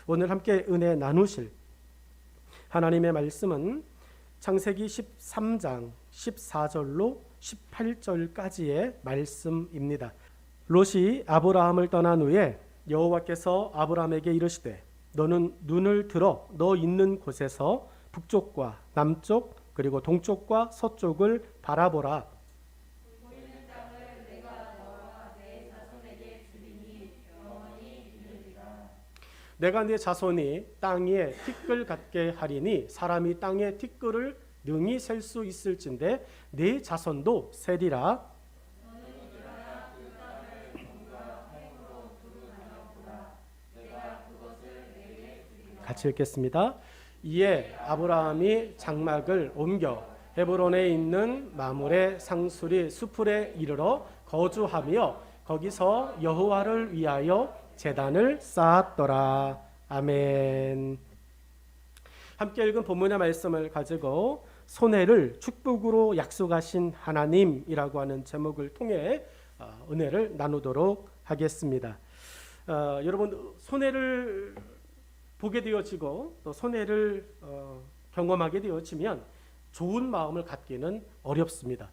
오늘 함께 은혜 나누실 하나님의 말씀은 창세기 13장 14절로 18절까지의 말씀입니다. 롯이 아브라함을 떠난 후에 여호와께서 아브라함에게 이르시되 너는 눈을 들어 너 있는 곳에서 북쪽과 남쪽 그리고 동쪽과 서쪽을 바라보라. 보이는 땅을 내가 너와 내 자손에게 주리니 영원히 이르리라. 내가 네 자손이 땅 위에 티끌 같게 하리니 사람이 땅의 티끌을 능히 셀 수 있을진데 네 자손도 세리라. 너는 일어나 그 땅을 공과 행으로 두루 다녀보라. 내가 그것을 내게 주리라. 같이 읽겠습니다. 이에 아브라함이 장막을 옮겨 헤브론에 있는 마므레 상수리 수풀에 이르러 거주하며 거기서 여호와를 위하여 제단을 쌓았더라. 아멘. 함께 읽은 본문의 말씀을 가지고 손해를 축복으로 약속하신 하나님이라고 하는 제목을 통해 은혜를 나누도록 하겠습니다. 여러분, 손해를 보게 되어지고 또 손해를 경험하게 되어지면 좋은 마음을 갖기는 어렵습니다.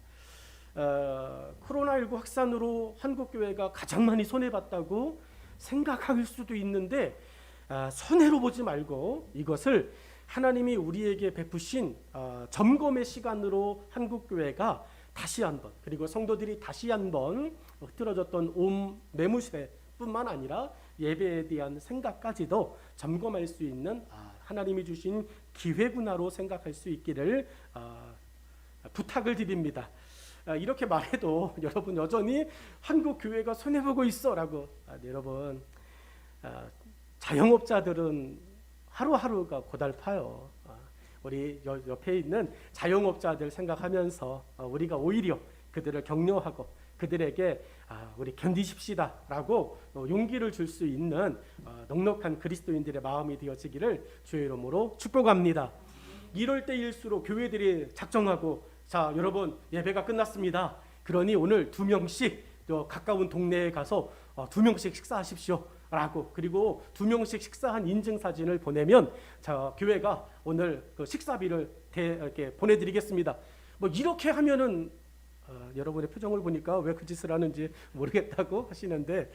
코로나19 확산으로 한국교회가 가장 많이 손해봤다고 생각할 수도 있는데 손해로 보지 말고 이것을 하나님이 우리에게 베푸신 점검의 시간으로 한국교회가 다시 한번 그리고 성도들이 다시 한번 흐트러졌던 온 매무새뿐만 아니라 예배에 대한 생각까지도 점검할 수 있는 하나님이 주신 기회구나로 생각할 수 있기를 부탁을 드립니다. 이렇게 말해도 여러분 여전히 한국 교회가 손해보고 있어라고 여러분 자영업자들은 하루하루가 고달파요. 우리 옆에 있는 자영업자들 생각하면서 우리가 오히려 그들을 격려하고 그들에게 우리 견디십시다라고 용기를 줄 수 있는 넉넉한 그리스도인들의 마음이 되어지기를 주의 이름으로 축복합니다. 이럴 때일수록 교회들이 작정하고 자 여러분 예배가 끝났습니다. 그러니 오늘 2명씩 또 가까운 동네에 가서 2명씩 식사하십시오. 라고 그리고 2명씩 식사한 인증 사진을 보내면 자 교회가 오늘 그 식사비를 이렇게 보내드리겠습니다. 뭐 이렇게 하면은 여러분의 표정을 보니까 왜 그 짓을 하는지 모르겠다고 하시는데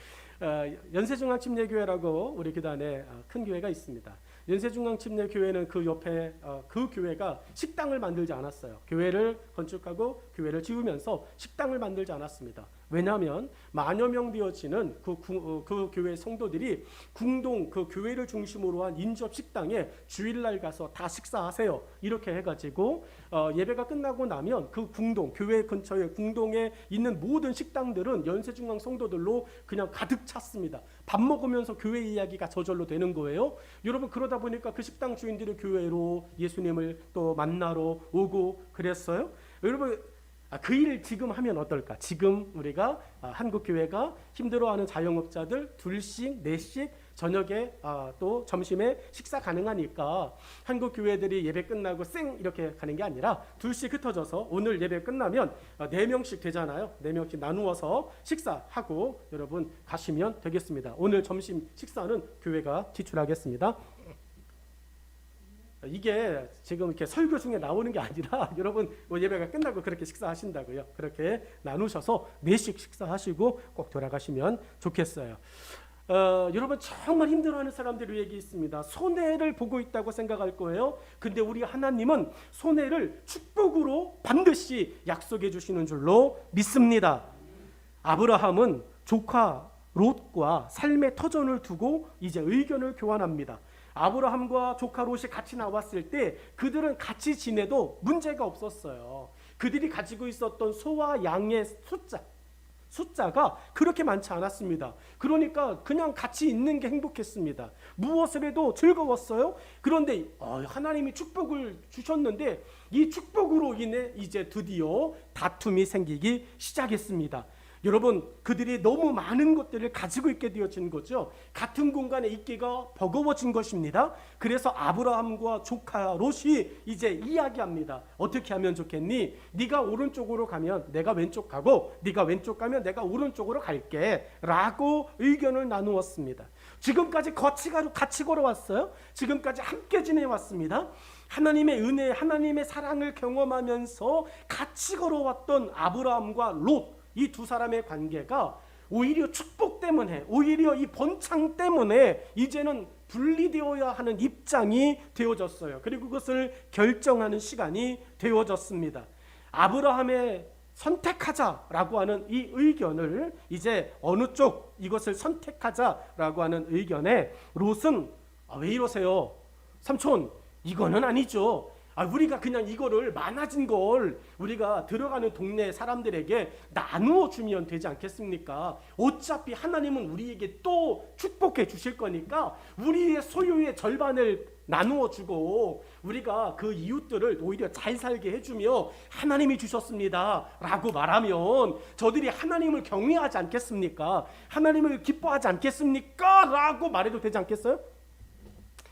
연세중앙침례교회라고 우리 교단에 큰 교회가 있습니다. 연세중앙침례교회는 그 옆에 그 교회가 식당을 만들지 않았어요. 교회를 건축하고 교회를 지으면서 식당을 만들지 않았습니다. 왜냐하면 만여 명 되어지는 그 교회 성도들이 궁동 그 교회를 중심으로 한 인접 식당에 주일날 가서 다 식사하세요. 이렇게 해가지고 예배가 끝나고 나면 그 궁동 교회 근처에 궁동에 있는 모든 식당들은 연세중앙 성도들로 그냥 가득 찼습니다. 밥 먹으면서 교회 이야기가 저절로 되는 거예요. 여러분 그러다 보니까 그 식당 주인들이 교회로 예수님을 또 만나러 오고 그랬어요. 여러분 그 일을 지금 하면 어떨까? 지금 우리가 한국 교회가 힘들어하는 자영업자들 2씩 4씩 저녁에 또 점심에 식사 가능하니까 한국 교회들이 예배 끝나고 쌩 이렇게 가는 게 아니라 2씩 흩어져서 오늘 예배 끝나면 4명씩 되잖아요. 4명씩 나누어서 식사하고 여러분 가시면 되겠습니다. 오늘 점심 식사는 교회가 지출하겠습니다. 이게 지금 이렇게 설교 중에 나오는 게 아니라 여러분 뭐 예배가 끝나고 그렇게 식사하신다고요. 그렇게 나누셔서 4씩 식사하시고 꼭 돌아가시면 좋겠어요. 여러분 정말 힘들어하는 사람들이 위에 있습니다. 손해를 보고 있다고 생각할 거예요. 근데 우리 하나님은 손해를 축복으로 반드시 약속해 주시는 줄로 믿습니다. 아브라함은 조카 롯과 삶의 터전을 두고 이제 의견을 교환합니다. 아브라함과 조카 롯이 같이 나왔을 때 그들은 같이 지내도 문제가 없었어요. 그들이 가지고 있었던 소와 양의 숫자가 그렇게 많지 않았습니다. 그러니까 그냥 같이 있는 게 행복했습니다. 무엇을 해도 즐거웠어요. 그런데 하나님이 축복을 주셨는데 이 축복으로 인해 이제 드디어 다툼이 생기기 시작했습니다. 여러분 그들이 너무 많은 것들을 가지고 있게 되어진 거죠. 같은 공간에 있기가 버거워진 것입니다. 그래서 아브라함과 조카 롯이 이제 이야기합니다. 어떻게 하면 좋겠니? 네가 오른쪽으로 가면 내가 왼쪽 가고 네가 왼쪽 가면 내가 오른쪽으로 갈게 라고 의견을 나누었습니다. 지금까지 같이 걸어왔어요. 지금까지 함께 지내왔습니다. 하나님의 은혜, 하나님의 사랑을 경험하면서 같이 걸어왔던 아브라함과 롯, 이 두 사람의 관계가 오히려 축복 때문에, 오히려 이 번창 때문에 이제는 분리되어야 하는 입장이 되어졌어요. 그리고 그것을 결정하는 시간이 되어졌습니다. 아브라함의 선택하자라고 하는 이 의견을 이제 어느 쪽 이것을 선택하자라고 하는 의견에 롯은 왜 이러세요? 삼촌, 이거는 아니죠. 우리가 그냥 이거를 많아진 걸 우리가 들어가는 동네 사람들에게 나누어 주면 되지 않겠습니까? 어차피 하나님은 우리에게 또 축복해 주실 거니까 우리의 소유의 절반을 나누어 주고 우리가 그 이웃들을 오히려 잘 살게 해주며 하나님이 주셨습니다 라고 말하면 저들이 하나님을 경외하지 않겠습니까? 하나님을 기뻐하지 않겠습니까? 라고 말해도 되지 않겠어요?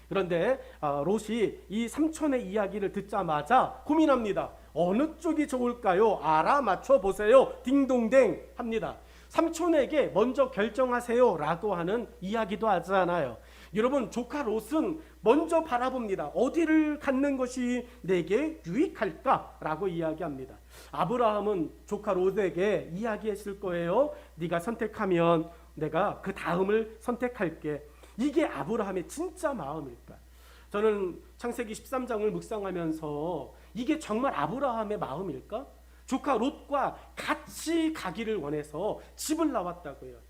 그런데 롯이 이 삼촌의 이야기를 듣자마자 고민합니다. 어느 쪽이 좋을까요? 알아맞혀 보세요. 딩동댕 합니다. 삼촌에게 먼저 결정하세요 라고 하는 이야기도 하잖아요. 여러분, 조카 롯은 먼저 바라봅니다. 어디를 갖는 것이 내게 유익할까? 라고 이야기합니다. 아브라함은 조카 롯에게 이야기했을 거예요. 네가 선택하면 내가 그 다음을 선택할게. 이게 아브라함의 진짜 마음일까? 저는 창세기 13장을 묵상하면서 이게 정말 아브라함의 마음일까? 조카 롯과 같이 가기를 원해서 집을 나왔다고요.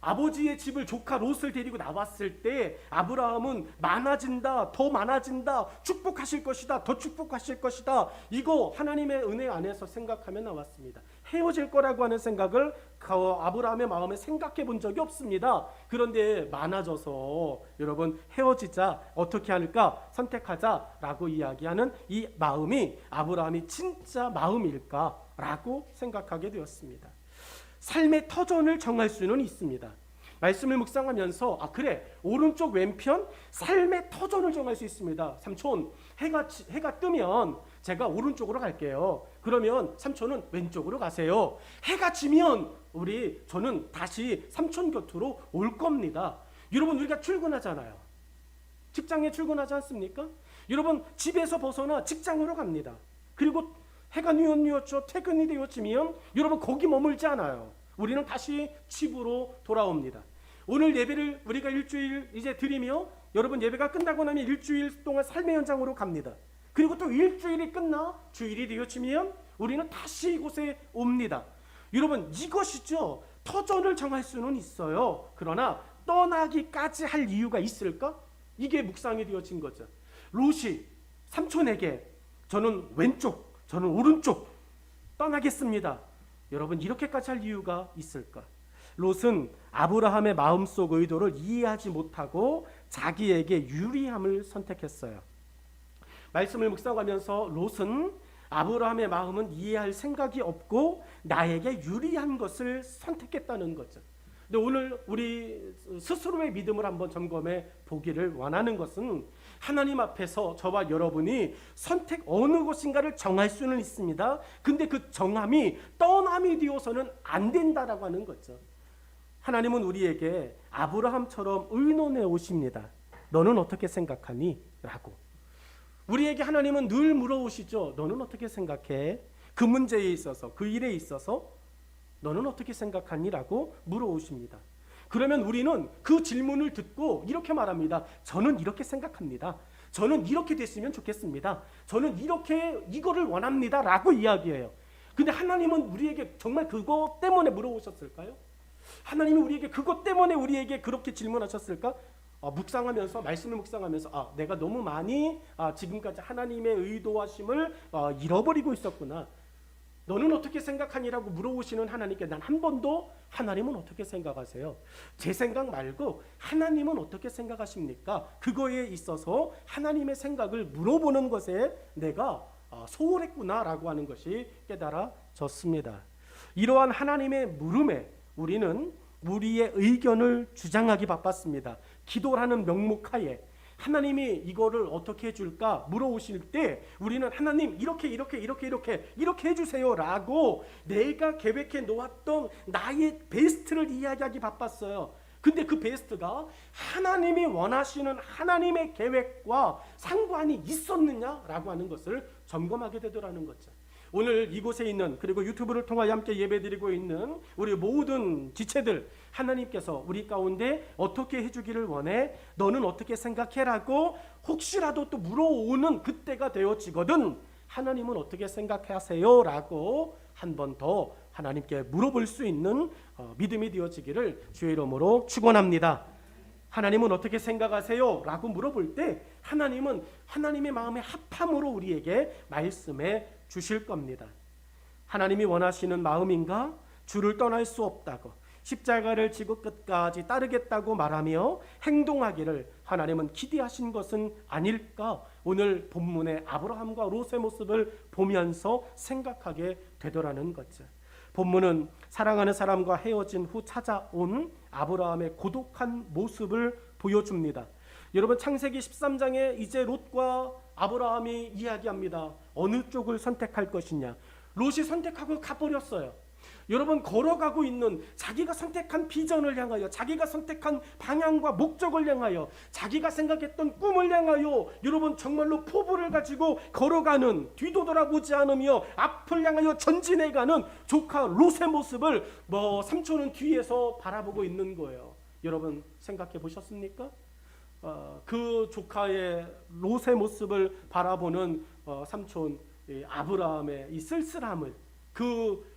아버지의 집을 조카 롯을 데리고 나왔을 때 아브라함은 많아진다, 더 많아진다, 축복하실 것이다, 더 축복하실 것이다. 이거 하나님의 은혜 안에서 생각하며 나왔습니다. 헤어질 거라고 하는 생각을 아브라함의 마음에 생각해 본 적이 없습니다. 그런데 많아져서 여러분 헤어지자, 어떻게 할까, 선택하자라고 이야기하는 이 마음이 아브라함이 진짜 마음일까라고 생각하게 되었습니다. 삶의 터전을 정할 수는 있습니다. 말씀을 묵상하면서 그래, 오른쪽 왼편 삶의 터전을 정할 수 있습니다. 삼촌, 해가 뜨면 제가 오른쪽으로 갈게요. 그러면 삼촌은 왼쪽으로 가세요. 해가 지면 저는 다시 삼촌 곁으로 올 겁니다. 여러분, 우리가 출근하잖아요. 직장에 출근하지 않습니까? 여러분, 집에서 벗어나 직장으로 갑니다. 그리고 해가 뉘었죠. 퇴근이 되어지면 여러분 거기 머물지 않아요. 우리는 다시 집으로 돌아옵니다. 오늘 예배를 우리가 일주일 이제 드리며 여러분 예배가 끝나고 나면 일주일 동안 삶의 현장으로 갑니다. 그리고 또 일주일이 끝나 주일이 되어지면 우리는 다시 이곳에 옵니다. 여러분, 이것이죠. 터전을 정할 수는 있어요. 그러나 떠나기까지 할 이유가 있을까? 이게 묵상이 되어진 거죠. 롯이 삼촌에게 저는 왼쪽, 저는 오른쪽 떠나겠습니다. 여러분, 이렇게까지 할 이유가 있을까? 롯은 아브라함의 마음속 의도를 이해하지 못하고 자기에게 유리함을 선택했어요. 말씀을 묵상하면서 롯은 아브라함의 마음은 이해할 생각이 없고 나에게 유리한 것을 선택했다는 거죠. 근데 오늘 우리 스스로의 믿음을 한번 점검해 보기를 원하는 것은 하나님 앞에서 저와 여러분이 선택 어느 것인가를 정할 수는 있습니다. 근데 그 정함이 떠남이 되어서는 안 된다라고 하는 거죠. 하나님은 우리에게 아브라함처럼 의논해 오십니다. 너는 어떻게 생각하니? 라고. 우리에게 하나님은 늘 물어오시죠. 너는 어떻게 생각해? 그 문제에 있어서, 그 일에 있어서 너는 어떻게 생각하니? 라고 물어오십니다. 그러면 우리는 그 질문을 듣고 이렇게 말합니다. 저는 이렇게 생각합니다. 저는 이렇게 됐으면 좋겠습니다. 저는 이거를 원합니다. 라고 이야기해요. 근데 하나님은 우리에게 정말 그것 때문에 물어오셨을까요? 하나님이 우리에게 그것 때문에 우리에게 그렇게 질문하셨을까? 묵상하면서, 말씀을 묵상하면서 내가 너무 많이 지금까지 하나님의 의도하심을 잃어버리고 있었구나. 너는 어떻게 생각하니라고 물어보시는 하나님께 난 한 번도 하나님은 어떻게 생각하세요? 제 생각 말고 하나님은 어떻게 생각하십니까? 그거에 있어서 하나님의 생각을 물어보는 것에 내가 소홀했구나라고 하는 것이 깨달아졌습니다. 이러한 하나님의 물음에 우리는 우리의 의견을 주장하기 바빴습니다. 기도라는 명목하에 하나님이 이거를 어떻게 해줄까 물어오실 때 우리는 하나님 이렇게 해주세요 라고 내가 계획해 놓았던 나의 베스트를 이야기하기 바빴어요. 근데 그 베스트가 하나님이 원하시는 하나님의 계획과 상관이 있었느냐라고 하는 것을 점검하게 되더라는 거죠. 오늘 이곳에 있는, 그리고 유튜브를 통하여 함께 예배드리고 있는 우리 모든 지체들, 하나님께서 우리 가운데 어떻게 해주기를 원해? 너는 어떻게 생각해라고 혹시라도 또 물어오는 그때가 되어지거든 하나님은 어떻게 생각하세요? 라고 한 번 더 하나님께 물어볼 수 있는 믿음이 되어지기를 주의 이름으로 축원합니다. 하나님은 어떻게 생각하세요? 라고 물어볼 때 하나님은 하나님의 마음에 합함으로 우리에게 말씀해 주실 겁니다. 하나님이 원하시는 마음인가? 주를 떠날 수 없다고, 십자가를 지고 끝까지 따르겠다고 말하며 행동하기를 하나님은 기대하신 것은 아닐까? 오늘 본문의 아브라함과 롯의 모습을 보면서 생각하게 되더라는 거죠. 본문은 사랑하는 사람과 헤어진 후 찾아온 아브라함의 고독한 모습을 보여줍니다. 여러분, 창세기 13장에 이제 롯과 아브라함이 이야기합니다. 어느 쪽을 선택할 것이냐. 롯이 선택하고 가버렸어요. 여러분, 걸어가고 있는 자기가 선택한 비전을 향하여, 자기가 선택한 방향과 목적을 향하여, 자기가 생각했던 꿈을 향하여 여러분 정말로 포부를 가지고 걸어가는, 뒤도 돌아보지 않으며 앞을 향하여 전진해가는 조카 롯의 모습을 삼촌은 뒤에서 바라보고 있는 거예요. 여러분 생각해 보셨습니까? 그 조카의 롯의 모습을 바라보는 삼촌 아브라함의 이 쓸쓸함을, 그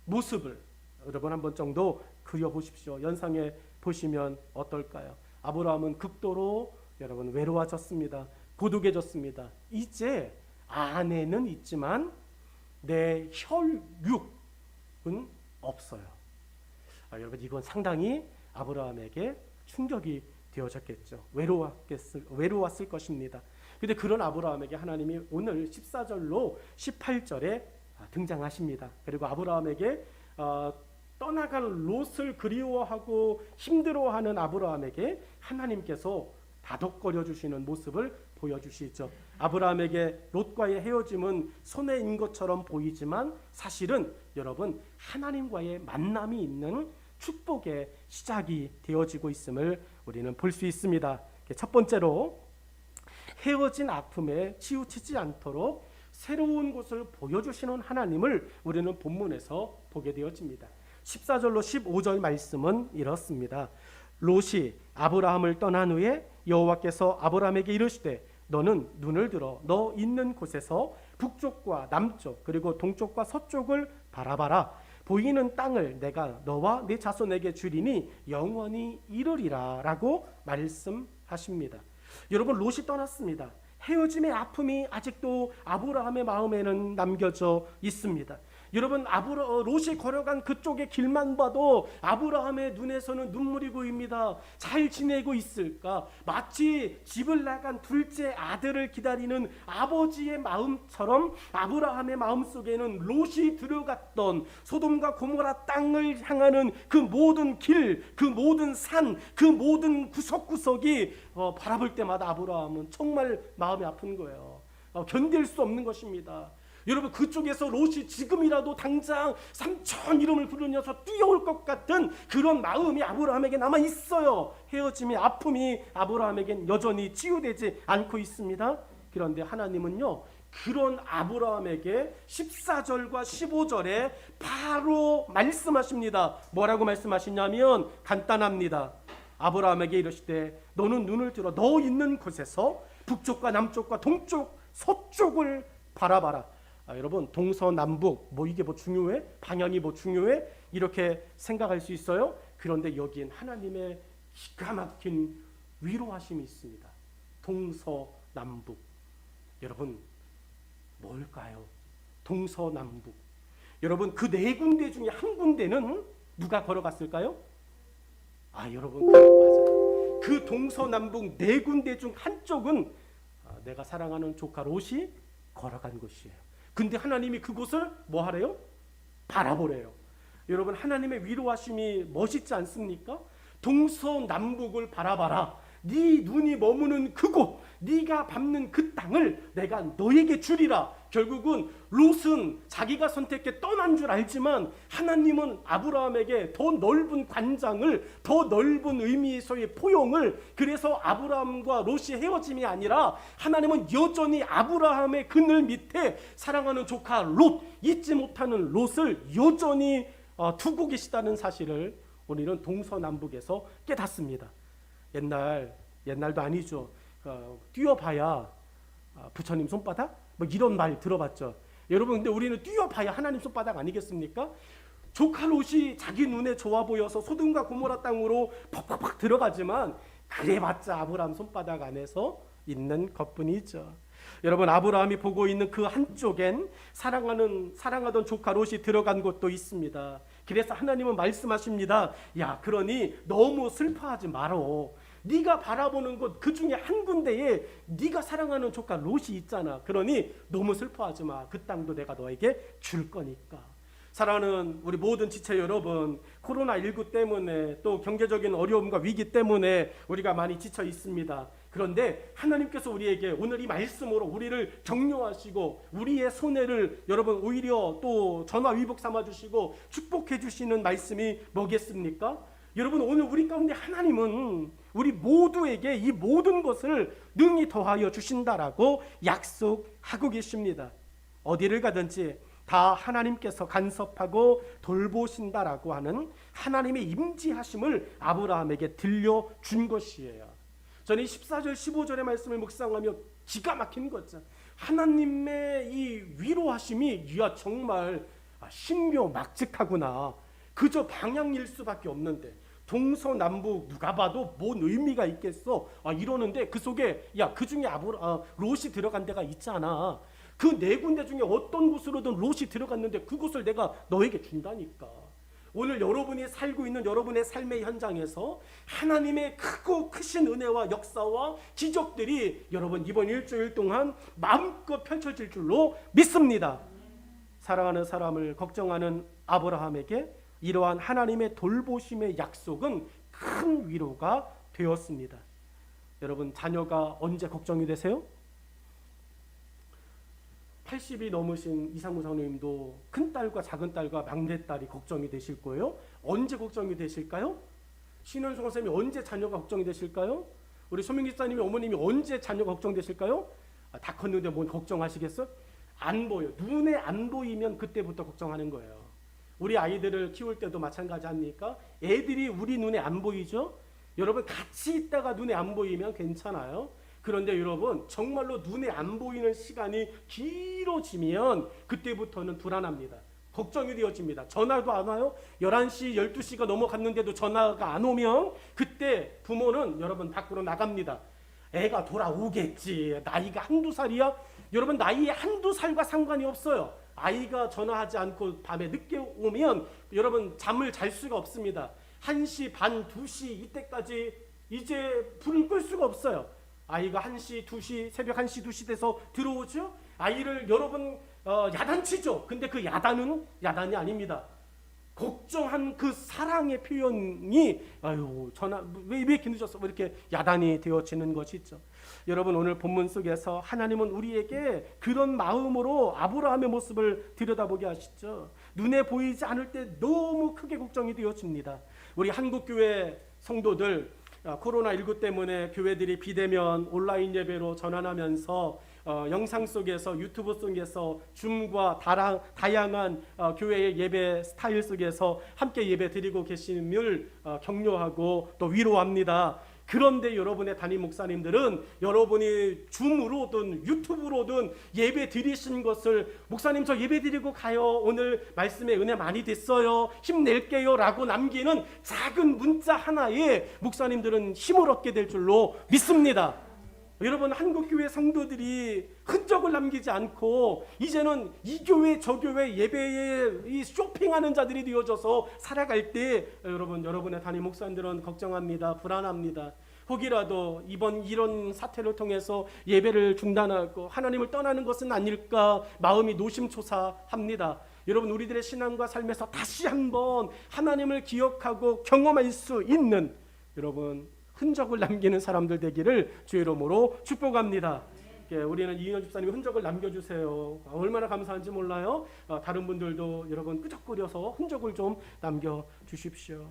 모습을 여러분 한 번 정도 그려보십시오. 연상해 보시면 어떨까요? 아브라함은 극도로 여러분 외로워졌습니다. 고독해졌습니다. 이제 아내는 있지만 내 혈육은 없어요. 여러분, 이건 상당히 아브라함에게 충격이 되어졌겠죠. 외로웠을 것입니다. 근데 그런 아브라함에게 하나님이 오늘 14절로 18절에 등장하십니다. 그리고 아브라함에게 떠나갈 롯을 그리워하고 힘들어하는 아브라함에게 하나님께서 다독거려 주시는 모습을 보여주시죠. 아브라함에게 롯과의 헤어짐은 손해인 것처럼 보이지만 사실은 여러분 하나님과의 만남이 있는 축복의 시작이 되어지고 있음을 우리는 볼 수 있습니다. 첫 번째로 헤어진 아픔에 치우치지 않도록 새로운 곳을 보여주시는 하나님을 우리는 본문에서 보게 되어집니다. 14절로 15절 말씀은 이렇습니다. 롯이 아브라함을 떠난 후에 여호와께서 아브라함에게 이르시되 너는 눈을 들어 너 있는 곳에서 북쪽과 남쪽 그리고 동쪽과 서쪽을 바라봐라. 보이는 땅을 내가 너와 네 자손에게 주리니 영원히 이르리라 라고 말씀하십니다. 여러분, 롯이 떠났습니다. 헤어짐의 아픔이 아직도 아브라함의 마음에는 남겨져 있습니다. 여러분, 롯이 걸어간 그쪽의 길만 봐도 아브라함의 눈에서는 눈물이 고입니다. 잘 지내고 있을까? 마치 집을 나간 둘째 아들을 기다리는 아버지의 마음처럼 아브라함의 마음속에는 롯이 들어갔던 소돔과 고모라 땅을 향하는 그 모든 길, 그 모든 산, 그 모든 구석구석이 바라볼 때마다 아브라함은 정말 마음이 아픈 거예요. 견딜 수 없는 것입니다. 여러분, 그쪽에서 롯이 지금이라도 당장 삼촌 이름을 부르면서 뛰어올 것 같은 그런 마음이 아브라함에게 남아 있어요. 헤어짐의 아픔이 아브라함에겐 여전히 치유되지 않고 있습니다. 그런데 하나님은요, 그런 아브라함에게 14절과 15절에 바로 말씀하십니다. 뭐라고 말씀하시냐면 간단합니다. 아브라함에게 이르시되 너는 눈을 들어 너 있는 곳에서 북쪽과 남쪽과 동쪽 서쪽을 바라봐라. 여러분, 동서남북 이게 중요해? 방향이 중요해? 이렇게 생각할 수 있어요. 그런데 여기엔 하나님의 기가 막힌 위로하심이 있습니다. 동서남북. 여러분, 뭘까요? 동서남북. 여러분, 그 네 군데 중에 한 군데는 누가 걸어갔을까요? 여러분, 맞아요. 그 동서남북 네 군데 중 한쪽은 내가 사랑하는 조카 롯이 걸어간 곳이에요. 근데 하나님이 그곳을 뭐 하래요? 바라보래요. 여러분, 하나님의 위로하심이 멋있지 않습니까? 동서남북을 바라봐라. 네 눈이 머무는 그곳, 네가 밟는 그 땅을 내가 너에게 주리라. 결국은 롯은 자기가 선택해 떠난 줄 알지만 하나님은 아브라함에게 더 넓은 관장을, 더 넓은 의미에서의 포용을, 그래서 아브라함과 롯이 헤어짐이 아니라 하나님은 여전히 아브라함의 그늘 밑에 사랑하는 조카 롯, 잊지 못하는 롯을 여전히 두고 계시다는 사실을 우리는 동서남북에서 깨닫습니다. 옛날도 아니죠. 뛰어봐야 부처님 손바닥? 뭐 이런 말 들어봤죠. 여러분, 근데 우리는 뛰어봐야 하나님 손바닥 아니겠습니까? 조카 롯이 자기 눈에 좋아 보여서 소돔과 고모라 땅으로 팍팍팍 들어가지만 그래봤자 아브라함 손바닥 안에서 있는 것뿐이죠. 여러분, 아브라함이 보고 있는 그 한쪽엔 사랑하던 조카 롯이 들어간 곳도 있습니다. 그래서 하나님은 말씀하십니다. 야, 그러니 너무 슬퍼하지 말어. 네가 바라보는 곳 그 중에 한 군데에 네가 사랑하는 조카 롯이 있잖아. 그러니 너무 슬퍼하지 마. 그 땅도 내가 너에게 줄 거니까. 사랑하는 우리 모든 지체 여러분, 코로나19 때문에 또 경제적인 어려움과 위기 때문에 우리가 많이 지쳐 있습니다. 그런데 하나님께서 우리에게 오늘 이 말씀으로 우리를 격려하시고 우리의 손해를 여러분 오히려 또 전화위복 삼아주시고 축복해 주시는 말씀이 뭐겠습니까? 여러분, 오늘 우리 가운데 하나님은 우리 모두에게 이 모든 것을 능히 더하여 주신다라고 약속하고 계십니다. 어디를 가든지 다 하나님께서 간섭하고 돌보신다라고 하는 하나님의 임재하심을 아브라함에게 들려준 것이에요. 저는 14절 15절의 말씀을 묵상하며 기가 막힌 거죠. 하나님의 이 위로하심이 정말 신묘막측하구나. 그저 방향일 수밖에 없는데 동서남북 누가 봐도 뭔 의미가 있겠어 이러는데 그 속에 그 중에 롯이 들어간 데가 있잖아. 그 네 군데 중에 어떤 곳으로든 롯이 들어갔는데 그곳을 내가 너에게 준다니까. 오늘 여러분이 살고 있는 여러분의 삶의 현장에서 하나님의 크고 크신 은혜와 역사와 기적들이 여러분 이번 일주일 동안 마음껏 펼쳐질 줄로 믿습니다. 사랑하는 사람을 걱정하는 아브라함에게 이러한 하나님의 돌보심의 약속은 큰 위로가 되었습니다. 여러분, 자녀가 언제 걱정이 되세요? 80이 넘으신 이상무 선생님도 큰딸과 작은딸과 막내딸이 걱정이 되실 거예요. 언제 걱정이 되실까요? 신현수 선생님이 언제 자녀가 걱정이 되실까요? 우리 소민기 집사님이 어머님이 언제 자녀가 걱정되실까요? 다 컸는데 뭘 걱정하시겠어? 안 보여. 눈에 안 보이면 그때부터 걱정하는 거예요. 우리 아이들을 키울 때도 마찬가지 아닙니까? 애들이 우리 눈에 안 보이죠? 여러분, 같이 있다가 눈에 안 보이면 괜찮아요. 그런데 여러분, 정말로 눈에 안 보이는 시간이 길어지면 그때부터는 불안합니다. 걱정이 되어집니다. 전화도 안 와요. 11시, 12시가 넘어갔는데도 전화가 안 오면 그때 부모는 여러분 밖으로 나갑니다. 애가 돌아오겠지. 나이가 한두 살이야? 여러분, 나이에 한두 살과 상관이 없어요. 아이가 전화하지 않고 밤에 늦게 오면 여러분 잠을 잘 수가 없습니다. 1시 반, 2시 이때까지 이제 불을 끌 수가 없어요. 아이가 1시, 2시, 새벽 1시, 2시 돼서 들어오죠. 아이를 여러분 야단치죠. 근데 그 야단은 야단이 아닙니다. 걱정한 그 사랑의 표현이 전화 왜 이렇게 늦었어? 이렇게 야단이 되어지는 것이죠. 여러분, 오늘 본문 속에서 하나님은 우리에게 그런 마음으로 아브라함의 모습을 들여다보게 하시죠. 눈에 보이지 않을 때 너무 크게 걱정이 되어집니다. 우리 한국교회 성도들 코로나19 때문에 교회들이 비대면 온라인 예배로 전환하면서 영상 속에서 유튜브 속에서 줌과 다양한 교회의 예배 스타일 속에서 함께 예배 드리고 계심을 격려하고 또 위로합니다. 그런데 여러분의 담임 목사님들은 여러분이 줌으로든 유튜브로든 예배 드리신 것을 목사님 저 예배 드리고 가요. 오늘 말씀에 은혜 많이 됐어요. 힘낼게요. 라고 남기는 작은 문자 하나에 목사님들은 힘을 얻게 될 줄로 믿습니다. 여러분, 한국교회 성도들이 흔적을 남기지 않고 이제는 이 교회 저 교회 예배에 이 쇼핑하는 자들이 되어져서 살아갈 때 여러분의 담임 목사님들은 걱정합니다. 불안합니다. 혹이라도 이런 사태를 통해서 예배를 중단하고 하나님을 떠나는 것은 아닐까 마음이 노심초사합니다. 여러분, 우리들의 신앙과 삶에서 다시 한번 하나님을 기억하고 경험할 수 있는 여러분 흔적을 남기는 사람들 되기를 주의 이름으로 축복합니다. 우리는 이인영 집사님이 흔적을 남겨주세요. 얼마나 감사한지 몰라요. 다른 분들도 여러분 끄적거려서 흔적을 좀 남겨주십시오.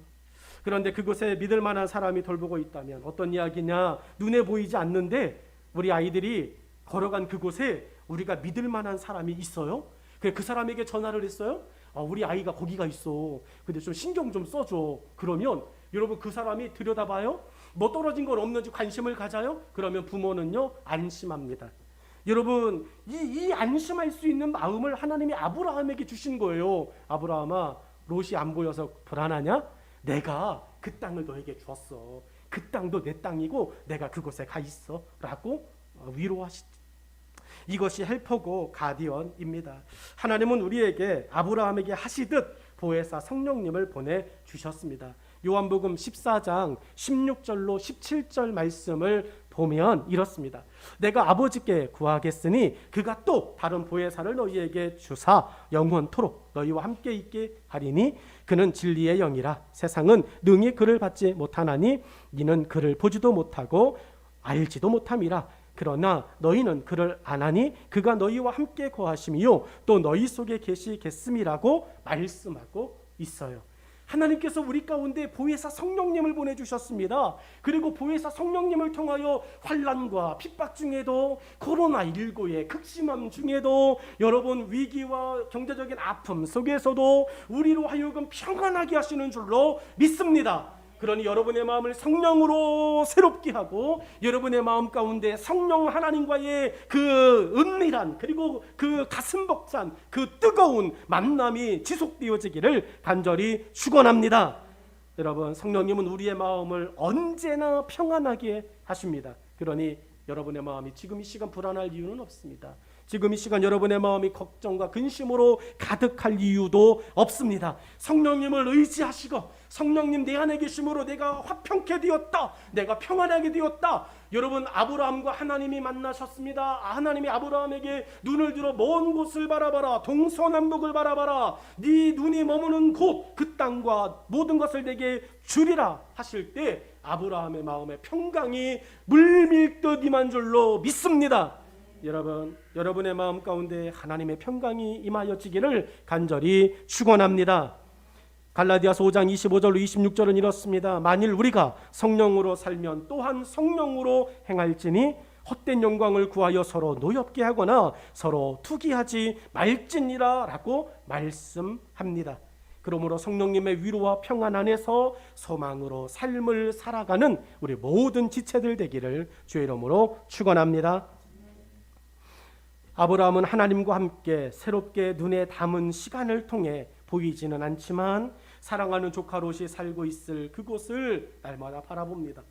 그런데 그곳에 믿을 만한 사람이 돌보고 있다면 어떤 이야기냐? 눈에 보이지 않는데 우리 아이들이 걸어간 그곳에 우리가 믿을 만한 사람이 있어요. 그 사람에게 전화를 했어요. 우리 아이가 거기가 있어. 근데 좀 신경 좀 써줘. 그러면 여러분 그 사람이 들여다봐요. 뭐 떨어진 건 없는지 관심을 가져요. 그러면 부모는요 안심합니다. 여러분 이 안심할 수 있는 마음을 하나님이 아브라함에게 주신 거예요. 아브라함아, 롯이 안 보여서 불안하냐? 내가 그 땅을 너에게 주었어. 그 땅도 내 땅이고 내가 그곳에 가 있어 라고 위로하시죠. 이것이 헬퍼고 가디언입니다. 하나님은 우리에게 아브라함에게 하시듯 보혜사 성령님을 보내주셨습니다. 요한복음 14장 16절로 17절 말씀을 보면 이렇습니다. 내가 아버지께 구하겠으니 그가 또 다른 보혜사를 너희에게 주사 영원토록 너희와 함께 있게 하리니 그는 진리의 영이라. 세상은 능히 그를 받지 못하나니 이는 그를 보지도 못하고 알지도 못함이라. 그러나 너희는 그를 아나니 그가 너희와 함께 거하심이요 또 너희 속에 계시겠음이라고 말씀하고 있어요. 하나님께서 우리 가운데 보혜사 성령님을 보내주셨습니다. 그리고 보혜사 성령님을 통하여 환난과 핍박 중에도, 코로나19의 극심함 중에도, 여러분 위기와 경제적인 아픔 속에서도 우리로 하여금 평안하게 하시는 줄로 믿습니다. 그러니 여러분의 마음을 성령으로 새롭게 하고 여러분의 마음 가운데 성령 하나님과의 그 은밀한 그리고 그 가슴 벅찬 그 뜨거운 만남이 지속되어지기를 간절히 축원합니다. 여러분, 성령님은 우리의 마음을 언제나 평안하게 하십니다. 그러니 여러분의 마음이 지금 이 시간 불안할 이유는 없습니다. 지금 이 시간 여러분의 마음이 걱정과 근심으로 가득할 이유도 없습니다. 성령님을 의지하시고 성령님 내 안에 계심으로 내가 화평케 되었다, 내가 평안하게 되었다. 여러분, 아브라함과 하나님이 만나셨습니다. 하나님이 아브라함에게 눈을 들어 먼 곳을 바라봐라, 동서남북을 바라봐라. 네 눈이 머무는 곳 그 땅과 모든 것을 내게 주리라 하실 때 아브라함의 마음에 평강이 물밀듯 임한 줄로 믿습니다. 여러분, 여러분의 마음 가운데 하나님의 평강이 임하여지기를 간절히 축원합니다. 갈라디아서 5장 25절로 26절은 이렇습니다. 만일 우리가 성령으로 살면 또한 성령으로 행할지니 헛된 영광을 구하여 서로 노엽게 하거나 서로 투기하지 말지니라 라고 말씀합니다. 그러므로 성령님의 위로와 평안 안에서 소망으로 삶을 살아가는 우리 모든 지체들 되기를 주의 이름으로 축원합니다. 아브라함은 하나님과 함께 새롭게 눈에 담은 시간을 통해 보이지는 않지만 사랑하는 조카 롯이 살고 있을 그곳을 날마다 바라봅니다.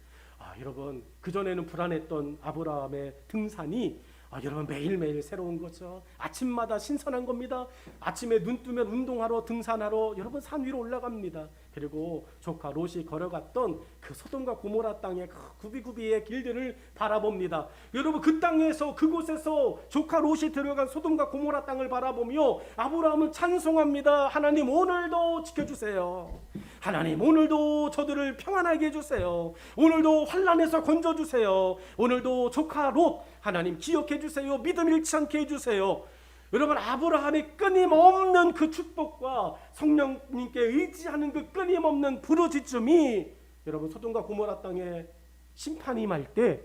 여러분, 그전에는 불안했던 아브라함의 등산이 여러분 매일매일 새로운 거죠. 아침마다 신선한 겁니다. 아침에 눈 뜨면 운동하러 등산하러 여러분 산 위로 올라갑니다. 그리고 조카 롯이 걸어갔던 그 소돔과 고모라 땅의 그 구비구비의 길들을 바라봅니다. 여러분, 그 땅에서 그곳에서 조카 롯이 들어간 소돔과 고모라 땅을 바라보며 아브라함은 찬송합니다. 하나님 오늘도 지켜주세요. 하나님 오늘도 저들을 평안하게 해주세요. 오늘도 환난에서 건져주세요. 오늘도 조카 롯 하나님 기억해 주세요. 믿음 잃지 않게 해주세요. 여러분, 아브라함의 끊임없는 그 축복과 성령님께 의지하는 그 끊임없는 부르짖음이 여러분 소돔과 고모라 땅에 심판이 임할 때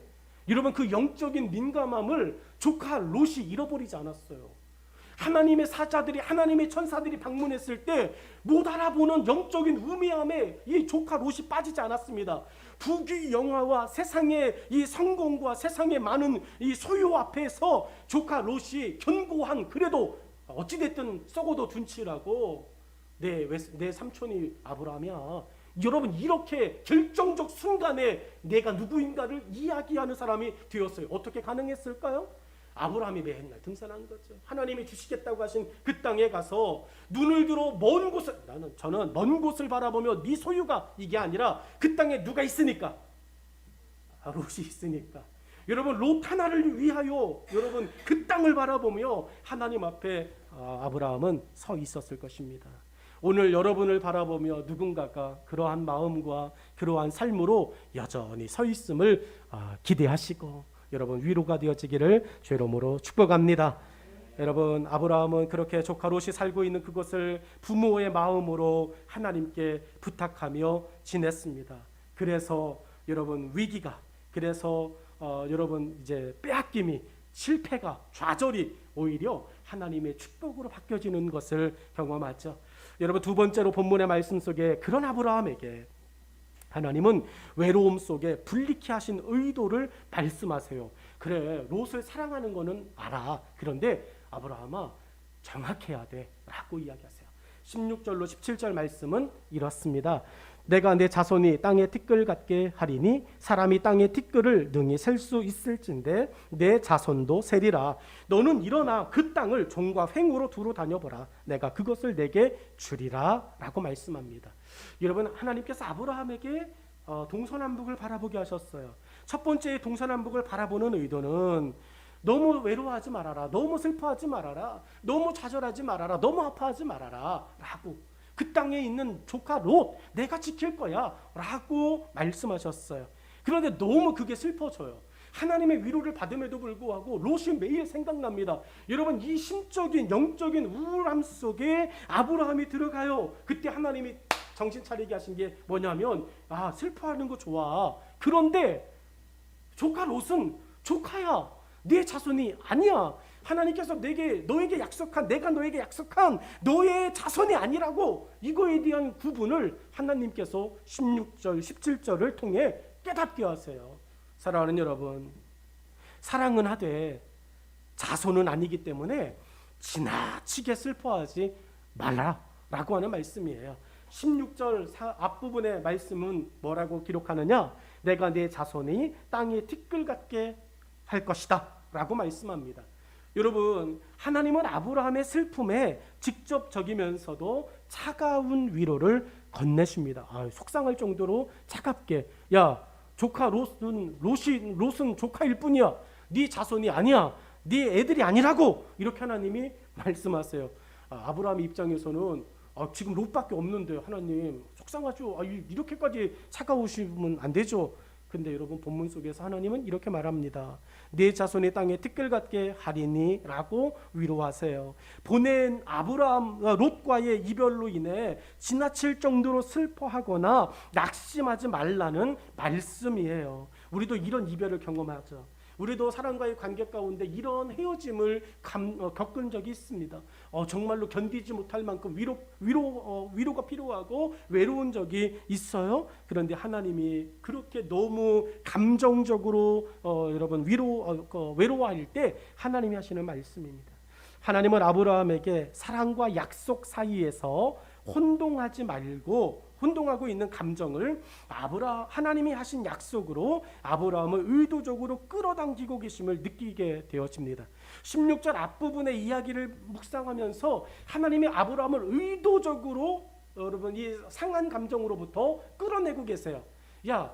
여러분 그 영적인 민감함을 조카 롯이 잃어버리지 않았어요. 하나님의 사자들이, 하나님의 천사들이 방문했을 때 못 알아보는 영적인 우매함에 이 조카 롯이 빠지지 않았습니다. 부귀 영화와 세상의 이 성공과 세상의 많은 이 소유 앞에서 조카 롯이 견고한, 그래도 어찌됐든 썩어도 둔치라고 내 삼촌이 아브라함이야. 여러분, 이렇게 결정적 순간에 내가 누구인가를 이야기하는 사람이 되었어요. 어떻게 가능했을까요? 아브라함이 맨날 등산한 거죠. 하나님이 주시겠다고 하신 그 땅에 가서 눈을 들어 먼 곳을, 저는 먼 곳을 바라보며 네 소유가 이게 아니라 그 땅에 누가 있으니까, 롯이 있으니까. 여러분, 롯 하나를 위하여 여러분 그 땅을 바라보며 하나님 앞에 아브라함은 서 있었을 것입니다. 오늘 여러분을 바라보며 누군가가 그러한 마음과 그러한 삶으로 여전히 서 있음을 기대하시고 여러분 위로가 되어지기를 주의 이름으로 축복합니다. 여러분 아브라함은 그렇게 조카 롯이 살고 있는 그곳을 부모의 마음으로 하나님께 부탁하며 지냈습니다. 그래서 여러분 위기가, 그래서 여러분 이제 빼앗김이, 실패가, 좌절이 오히려 하나님의 축복으로 바뀌어지는 것을 경험하죠. 여러분 두 번째로 본문의 말씀 속에 그런 아브라함에게 하나님은 외로움 속에 불리케 하신 의도를 말씀하세요. 그래, 롯을 사랑하는 거는 알아. 그런데 아브라함아, 정확해야 돼 라고 이야기하세요. 16절로 17절 말씀은 이렇습니다. 내가 내 자손이 땅에 티끌 같게 하리니 사람이 땅에 티끌을 능히 셀 수 있을진데 내 자손도 세리라. 너는 일어나 그 땅을 종과 횡으로 두루 다녀보라. 내가 그것을 내게 주리라 라고 말씀합니다. 여러분 하나님께서 아브라함에게 동서남북을 바라보게 하셨어요. 첫 번째 동서남북을 바라보는 의도는 너무 외로워하지 말아라, 너무 슬퍼하지 말아라, 너무 좌절하지 말아라, 너무 아파하지 말아라 라고, 그 땅에 있는 조카 롯 내가 지킬 거야 라고 말씀하셨어요. 그런데 너무 그게 슬퍼져요. 하나님의 위로를 받음에도 불구하고 롯이 매일 생각납니다. 여러분 이 심적인 영적인 우울함 속에 아브라함이 들어가요. 그때 하나님이 정신 차리게 하신 게 뭐냐면, 슬퍼하는 거 좋아. 그런데 조카 롯은 조카야, 네 자손이 아니야. 하나님께서 너에게 약속한, 내가 너에게 약속한 너의 자손이 아니라고. 이거에 대한 구분을 하나님께서 16절 17절을 통해 깨닫게 하세요. 사랑하는 여러분, 사랑은 하되 자손은 아니기 때문에 지나치게 슬퍼하지 말라 라고 하는 말씀이에요. 16절 앞부분의 말씀은 뭐라고 기록하느냐? 내가 내 자손이 땅에 티끌 같게 할 것이다 라고 말씀합니다. 여러분 하나님은 아브라함의 슬픔에 직접적이면서도 차가운 위로를 건네십니다. 속상할 정도로 차갑게, 야 조카 롯은 조카일 뿐이야, 네 자손이 아니야, 네 애들이 아니라고, 이렇게 하나님이 말씀하세요. 아브라함 입장에서는 지금 롯밖에 없는데 하나님 속상하죠. 이렇게까지 차가우시면 안 되죠. 근데 여러분 본문 속에서 하나님은 이렇게 말합니다. 내 자손이 땅에 티끌 같게 하리니 라고 위로하세요. 보낸 아브라함 롯과의 이별로 인해 지나칠 정도로 슬퍼하거나 낙심하지 말라는 말씀이에요. 우리도 이런 이별을 경험하죠. 우리도 사람과의 관계 가운데 이런 헤어짐을 겪은 적이 있습니다. 정말로 견디지 못할 만큼 위로가 필요하고 외로운 적이 있어요. 그런데 하나님이 그렇게 너무 감정적으로 여러분 외로워할 때 하나님이 하시는 말씀입니다. 하나님은 아브라함에게 사랑과 약속 사이에서 혼동하고 있는 감정을 하나님이 하신 약속으로 아브라함을 의도적으로 끌어당기고 계심을 느끼게 되어집니다. 16절 앞부분의 이야기를 묵상하면서 하나님이 아브라함을 의도적으로 여러분 이 상한 감정으로부터 끌어내고 계세요. 야,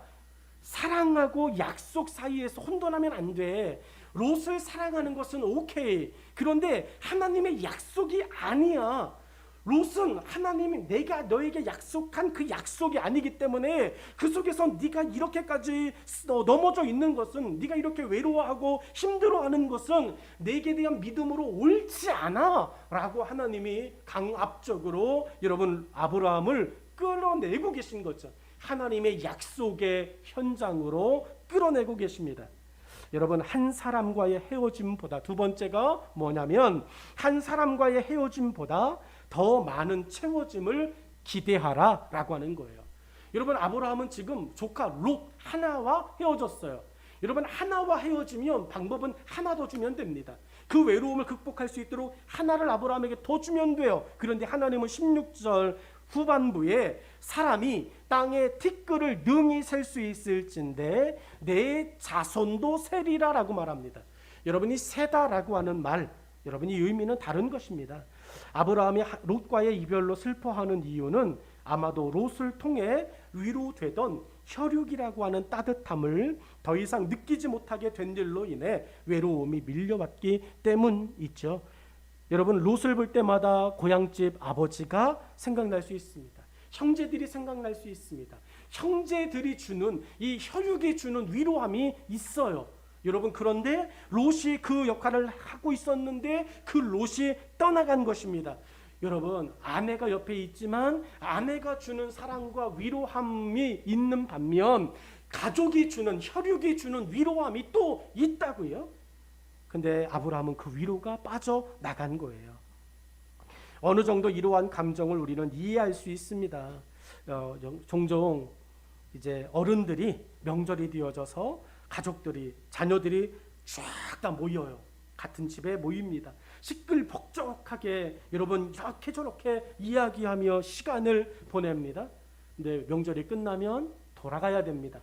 사랑하고 약속 사이에서 혼돈하면 안 돼. 롯을 사랑하는 것은 오케이. 그런데 하나님의 약속이 아니야. 롯은 하나님이 내가 너에게 약속한 그 약속이 아니기 때문에 그 속에서 네가 이렇게까지 넘어져 있는 것은, 네가 이렇게 외로워하고 힘들어하는 것은 내게 대한 믿음으로 옳지 않아 라고 하나님이 강압적으로 여러분 아브라함을 끌어내고 계신 거죠. 하나님의 약속의 현장으로 끌어내고 계십니다. 여러분 한 사람과의 헤어짐보다, 두 번째가 뭐냐면 한 사람과의 헤어짐보다 더 많은 채워짐을 기대하라 라고 하는 거예요. 여러분 아브라함은 지금 조카 롯 하나와 헤어졌어요. 여러분 하나와 헤어지면 방법은 하나 더 주면 됩니다. 그 외로움을 극복할 수 있도록 하나를 아브라함에게 더 주면 돼요. 그런데 하나님은 16절 후반부에 사람이 땅에 티끌을 능히 셀 수 있을진데 내 자손도 세리라 라고 말합니다. 여러분이 세다라고 하는 말, 여러분이 의미는 다른 것입니다. 아브라함이 롯과의 이별로 슬퍼하는 이유는 아마도 롯을 통해 위로되던 혈육이라고 하는 따뜻함을 더 이상 느끼지 못하게 된 일로 인해 외로움이 밀려왔기 때문이죠. 여러분 롯을 볼 때마다 고향집 아버지가 생각날 수 있습니다. 형제들이 생각날 수 있습니다. 형제들이 주는 이 혈육이 주는 위로함이 있어요. 여러분, 그런데 롯이 그 역할을 하고 있었는데 그 롯이 떠나간 것입니다. 여러분, 아내가 옆에 있지만 아내가 주는 사랑과 위로함이 있는 반면 가족이 주는, 혈육이 주는 위로함이 또 있다고요. 근데 아브라함은 그 위로가 빠져나간 거예요. 어느 정도 이러한 감정을 우리는 이해할 수 있습니다. 종종 이제 어른들이 명절이 되어져서 가족들이, 자녀들이 쫙 다 모여요. 같은 집에 모입니다. 시끌벅적하게 여러분 이렇게 저렇게 이야기하며 시간을 보냅니다. 근데 명절이 끝나면 돌아가야 됩니다.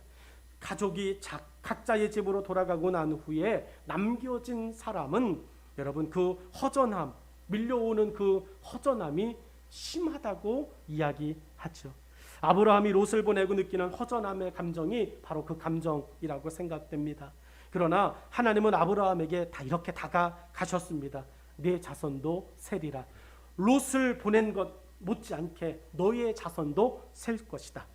가족이 각자의 집으로 돌아가고 난 후에 남겨진 사람은 여러분 그 허전함, 밀려오는 그 허전함이 심하다고 이야기하죠. 아브라함이 롯을 보내고 느끼는 허전함의 감정이 바로 그 감정이라고 생각됩니다. 그러나 하나님은 아브라함에게 다 이렇게 다가가셨습니다. 내 자손도 세리라. 롯을 보낸 것 못지않게 너의 자손도 셀 것이다.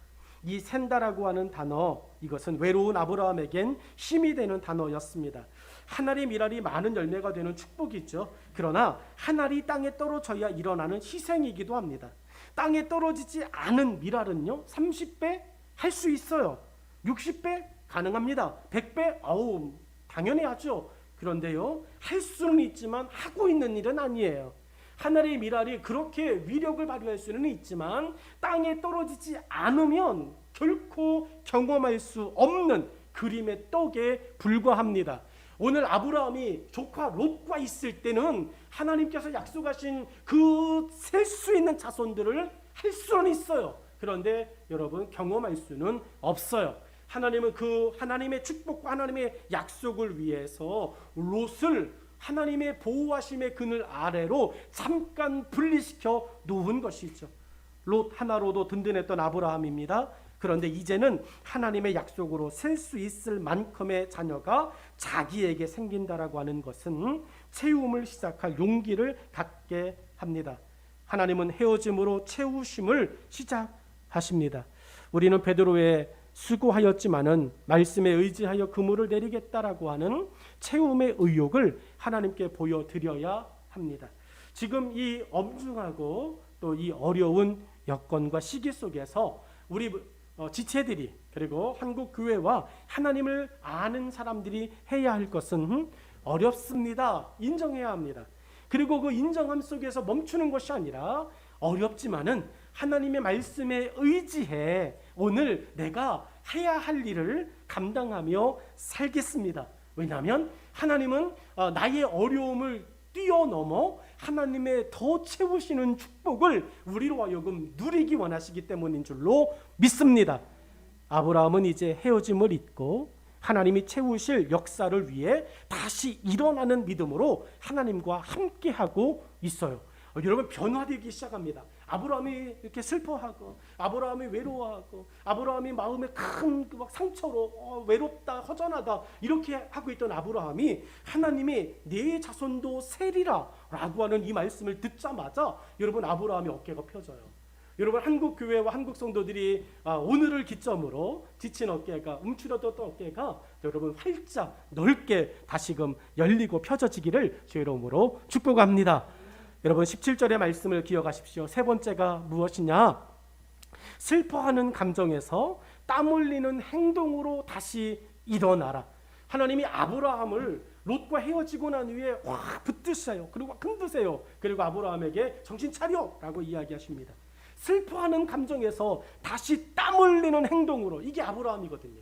이 샌다라고 하는 단어, 이것은 외로운 아브라함에겐 힘이 되는 단어였습니다. 한 알의 밀알이 많은 열매가 되는 축복이죠. 그러나 한 알이 땅에 떨어져야 일어나는 희생이기도 합니다. 땅에 떨어지지 않은 밀알은요 30배 할 수 있어요. 60배 가능합니다. 100배 아우 당연히 하죠. 그런데요 할 수는 있지만 하고 있는 일은 아니에요. 하늘의 밀알이 그렇게 위력을 발휘할 수는 있지만 땅에 떨어지지 않으면 결코 경험할 수 없는 그림의 떡에 불과합니다. 오늘 아브라함이 조카 롯과 있을 때는 하나님께서 약속하신 그 셀 수 있는 자손들을 할 수는 있어요. 그런데 여러분 경험할 수는 없어요. 하나님은 그 하나님의 축복과 하나님의 약속을 위해서 롯을 하나님의 보호하심의 그늘 아래로 잠깐 분리시켜 놓은 것이죠. 롯 하나로도 든든했던 아브라함입니다. 그런데 이제는 하나님의 약속으로 셀 수 있을 만큼의 자녀가 자기에게 생긴다라고 하는 것은 채움을 시작할 용기를 갖게 합니다. 하나님은 헤어짐으로 채우심을 시작하십니다. 우리는 베드로의 수고하였지만은 말씀에 의지하여 그물을 내리겠다라고 하는 채움의 의욕을 하나님께 보여드려야 합니다. 지금 이 엄중하고 또 이 어려운 여건과 시기 속에서 우리 지체들이 그리고 한국 교회와 하나님을 아는 사람들이 해야 할 것은 어렵습니다. 인정해야 합니다. 그리고 그 인정함 속에서 멈추는 것이 아니라 어렵지만은 하나님의 말씀에 의지해 오늘 내가 해야 할 일을 감당하며 살겠습니다. 왜냐하면 하나님은 나의 어려움을 뛰어넘어 하나님의 더 채우시는 축복을 우리로 하여금 누리기 원하시기 때문인 줄로 믿습니다. 아브라함은 이제 헤어짐을 잊고 하나님이 채우실 역사를 위해 다시 일어나는 믿음으로 하나님과 함께하고 있어요. 여러분 변화되기 시작합니다. 아브라함이 이렇게 슬퍼하고 아브라함이 외로워하고 아브라함이 마음에 큰 상처로 외롭다 허전하다 이렇게 하고 있던 아브라함이 하나님이 내 자손도 세리라 라고 하는 이 말씀을 듣자마자 여러분 아브라함이 어깨가 펴져요. 여러분 한국 교회와 한국 성도들이 오늘을 기점으로 지친 어깨가 움츠러졌던 어깨가 여러분 활짝 넓게 다시금 열리고 펴져지기를 주의 이름으로 축복합니다. 여러분 17절의 말씀을 기억하십시오. 세 번째가 무엇이냐? 슬퍼하는 감정에서 땀 흘리는 행동으로 다시 일어나라. 하나님이 아브라함을 롯과 헤어지고 난 후에 확 붙드세요. 그리고 흔드세요. 그리고 아브라함에게 정신 차려라고 이야기하십니다. 슬퍼하는 감정에서 다시 땀 흘리는 행동으로, 이게 아브라함이거든요.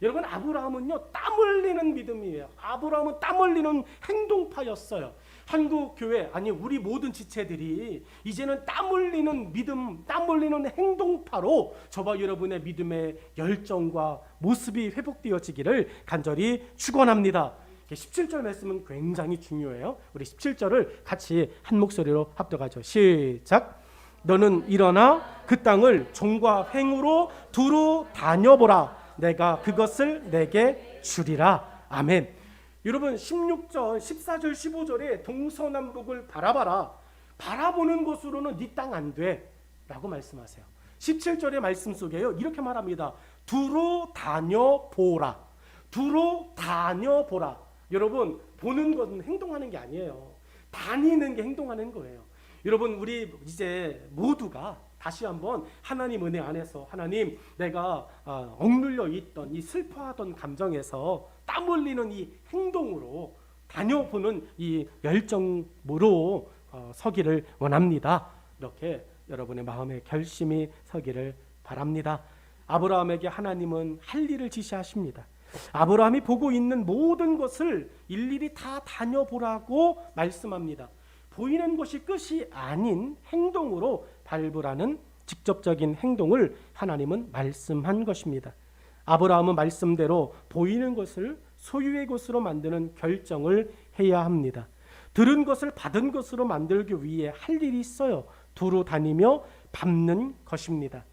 여러분 아브라함은요 땀 흘리는 믿음이에요. 아브라함은 땀 흘리는 행동파였어요. 한국 교회 아니 우리 모든 지체들이 이제는 땀 흘리는 믿음, 땀 흘리는 행동파로 저와 여러분의 믿음의 열정과 모습이 회복되어지기를 간절히 축원합니다. 17절 말씀은 굉장히 중요해요. 우리 17절을 같이 한 목소리로 합독하죠. 시작. 너는 일어나 그 땅을 종과 횡으로 두루 다녀보라. 내가 그것을 내게 주리라. 아멘. 여러분 16절, 14절, 15절에 동서남북을 바라봐라. 바라보는 것으로는 네 땅 안 돼 라고 말씀하세요. 17절의 말씀 속에요 이렇게 말합니다. 두루 다녀보라. 두루 다녀보라. 여러분, 보는 것은 행동하는 게 아니에요. 다니는 게 행동하는 거예요. 여러분, 우리 이제 모두가 다시 한번 하나님 은혜 안에서, 하나님, 내가 억눌려 있던 이 슬퍼하던 감정에서 땀 흘리는 이 행동으로 다녀보는 이 열정으로 서기를 원합니다. 이렇게 여러분의 마음의 결심이 서기를 바랍니다. 아브라함에게 하나님은 할 일을 지시하십니다. 아브라함이 보고 있는 모든 것을 일일이 다 다녀보라고 말씀합니다. 보이는 것이 끝이 아닌 행동으로 밟으라는 직접적인 행동을 하나님은 말씀한 것입니다. 아브라함은 말씀대로 보이는 것을 소유의 것으로 만드는 결정을 해야 합니다. 들은 것을 받은 것으로 만들기 위해 할 일이 있어요. 두루 다니며 밟는 것입니다.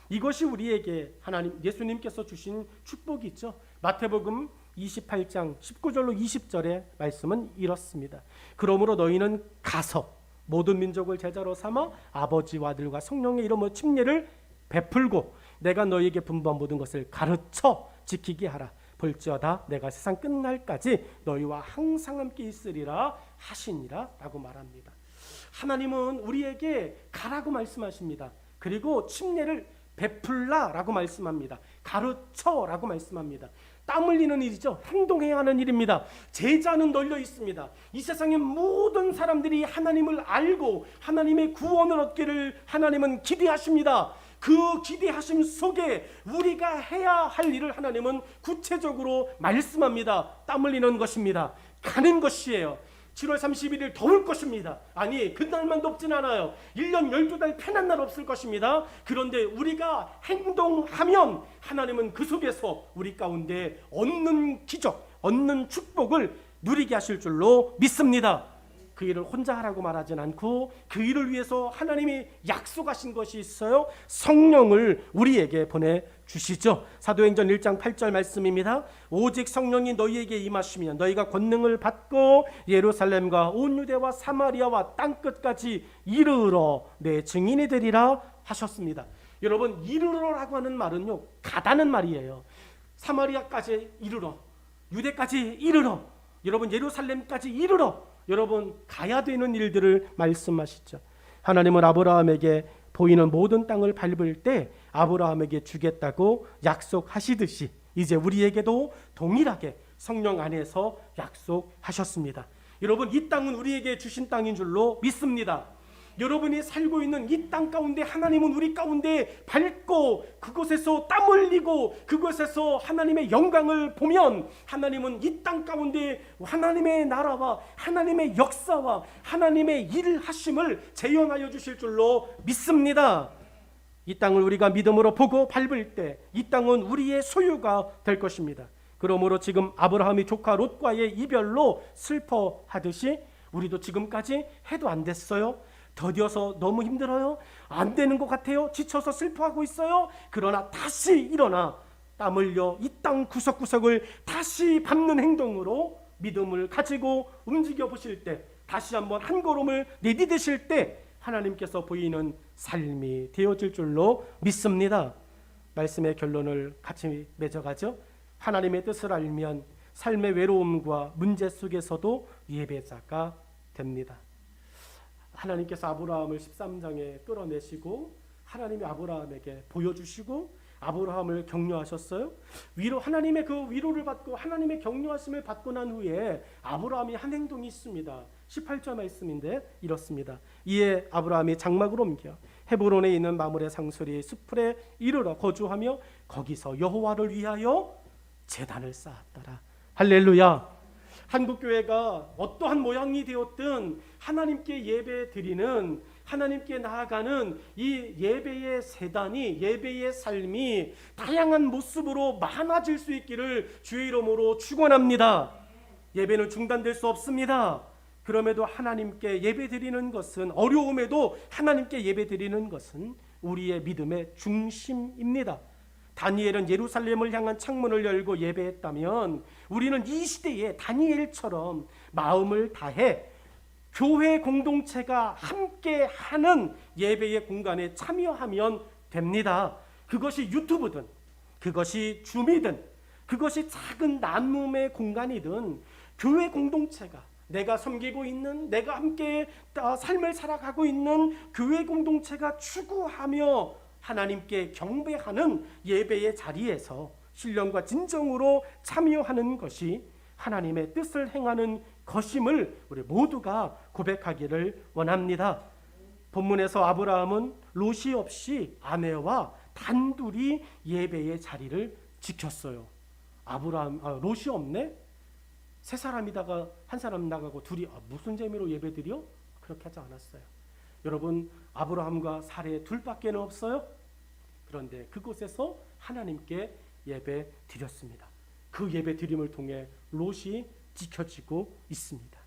이것이 우리에게 하나님, 예수님께서 주신 축복이죠. 마태복음 28장 19절로 20절의 말씀은 이렇습니다. 그러므로 너희는 가서 모든 민족을 제자로 삼아 아버지와 아들과 성령의 이름으로 침례를 베풀고 내가 너희에게 분부한 모든 것을 가르쳐 지키게 하라. 볼지어다 내가 세상 끝날까지 너희와 항상 함께 있으리라 하시니라 라고 말합니다. 하나님은 우리에게 가라고 말씀하십니다. 그리고 침례를 베풀라라고 말씀합니다. 가르쳐라고 말씀합니다. 땀 흘리는 일이죠. 행동해야 하는 일입니다. 제자는 널려 있습니다. 이 세상의 모든 사람들이 하나님을 알고 하나님의 구원을 얻기를 하나님은 기대하십니다. 그 기대하심 속에 우리가 해야 할 일을 하나님은 구체적으로 말씀합니다. 땀 흘리는 것입니다. 가는 것이에요. 7월 31일 더울 것입니다. 아니, 그날만 덥진 않아요. 1년 12달 편한 날 없을 것입니다. 그런데 우리가 행동하면 하나님은 그 속에서 우리 가운데 얻는 기적, 얻는 축복을 누리게 하실 줄로 믿습니다. 그 일을 혼자 하라고 말하진 않고 그 일을 위해서 하나님이 약속하신 것이 있어요. 성령을 우리에게 보내주시죠. 사도행전 1장 8절 말씀입니다. 오직 성령이 너희에게 임하시면 너희가 권능을 받고 예루살렘과 온 유대와 사마리아와 땅끝까지 이르러 내 증인이 되리라 하셨습니다. 여러분, 이르러라고 하는 말은요, 가다는 말이에요. 사마리아까지 이르러, 유대까지 이르러, 여러분 예루살렘까지 이르러, 여러분 가야 되는 일들을 말씀하시죠. 하나님은 아브라함에게 보이는 모든 땅을 밟을 때 아브라함에게 주겠다고 약속하시듯이 이제 우리에게도 동일하게 성령 안에서 약속하셨습니다. 여러분, 이 땅은 우리에게 주신 땅인 줄로 믿습니다. 여러분이 살고 있는 이 땅 가운데 하나님은 우리 가운데 밟고 그곳에서 땀 흘리고 그곳에서 하나님의 영광을 보면 하나님은 이 땅 가운데 하나님의 나라와 하나님의 역사와 하나님의 일하심을 재현하여 주실 줄로 믿습니다. 이 땅을 우리가 믿음으로 보고 밟을 때 이 땅은 우리의 소유가 될 것입니다. 그러므로 지금 아브라함이 조카 롯과의 이별로 슬퍼하듯이 우리도 지금까지 해도 안 됐어요. 더뎌서 너무 힘들어요. 안 되는 것 같아요. 지쳐서 슬퍼하고 있어요. 그러나 다시 일어나 땀 흘려 이 땅 구석구석을 다시 밟는 행동으로 믿음을 가지고 움직여 보실 때, 다시 한번 한 걸음을 내디디실 때 하나님께서 보이는 삶이 되어질 줄로 믿습니다. 말씀의 결론을 같이 맺어가죠. 하나님의 뜻을 알면 삶의 외로움과 문제 속에서도 예배자가 됩니다. 하나님께서 아브라함을 13장에 끌어내시고 하나님이 아브라함에게 보여주시고 아브라함을 격려하셨어요. 하나님의 그 위로를 받고 하나님의 격려하심을 받고 난 후에 아브라함이 한 행동이 있습니다. 18절 말씀인데 이렇습니다. 이에 아브라함이 장막을 옮겨 헤브론에 있는 마므레 상수리 숲에 이르러 거주하며 거기서 여호와를 위하여 제단을 쌓았더라. 할렐루야. 한국교회가 어떠한 모양이 되었든 하나님께 예배드리는, 하나님께 나아가는 이 예배의 세단이, 예배의 삶이 다양한 모습으로 많아질 수 있기를 주의 이름으로 축원합니다. 예배는 중단될 수 없습니다. 그럼에도 하나님께 예배드리는 것은, 어려움에도 하나님께 예배드리는 것은 우리의 믿음의 중심입니다. 다니엘은 예루살렘을 향한 창문을 열고 예배했다면 우리는 이 시대에 다니엘처럼 마음을 다해 교회 공동체가 함께하는 예배의 공간에 참여하면 됩니다. 그것이 유튜브든 그것이 줌이든 그것이 작은 나눔의 공간이든 교회 공동체가 내가 섬기고 있는, 내가 함께 삶을 살아가고 있는 교회 공동체가 추구하며 하나님께 경배하는 예배의 자리에서 신령과 진정으로 참여하는 것이 하나님의 뜻을 행하는 것임을 우리 모두가 고백하기를 원합니다. 본문에서 아브라함은 롯이 없이 아내와 단둘이 예배의 자리를 지켰어요. 롯이 없네? 세 사람이다가 한 사람 나가고 둘이 무슨 재미로 예배드려? 그렇게 하지 않았어요. 여러분, 아브라함과 사레 둘밖에 없어요. 그런데 그곳에서 하나님께 예배 드렸습니다. 그 예배 드림을 통해 롯이 지켜지고 있습니다.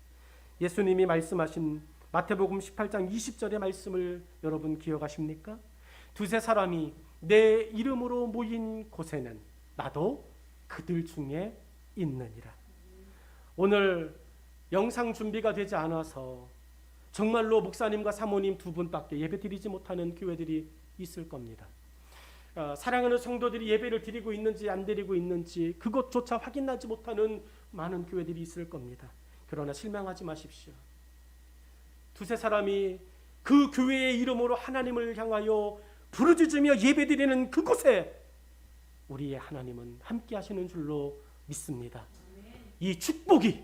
예수님이 말씀하신 마태복음 18장 20절의 말씀을 여러분 기억하십니까? 두세 사람이 내 이름으로 모인 곳에는 나도 그들 중에 있느니라. 오늘 영상 준비가 되지 않아서 정말로 목사님과 사모님 두 분밖에 예배 드리지 못하는 교회들이 있을 겁니다. 사랑하는 성도들이 예배를 드리고 있는지 안 드리고 있는지 그것조차 확인하지 못하는 많은 교회들이 있을 겁니다. 그러나 실망하지 마십시오. 두세 사람이 그 교회의 이름으로 하나님을 향하여 부르짖으며 예배드리는 그곳에 우리의 하나님은 함께 하시는 줄로 믿습니다. 이 축복이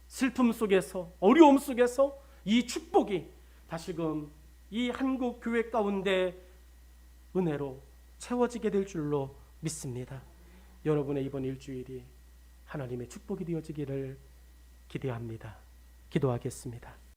슬픔 속에서, 어려움 속에서 이 축복이 다시금 이 한국 교회 가운데 은혜로 채워지게 될 줄로 믿습니다. 여러분의 이번 일주일이 하나님의 축복이 되어지기를 기대합니다. 기도하겠습니다.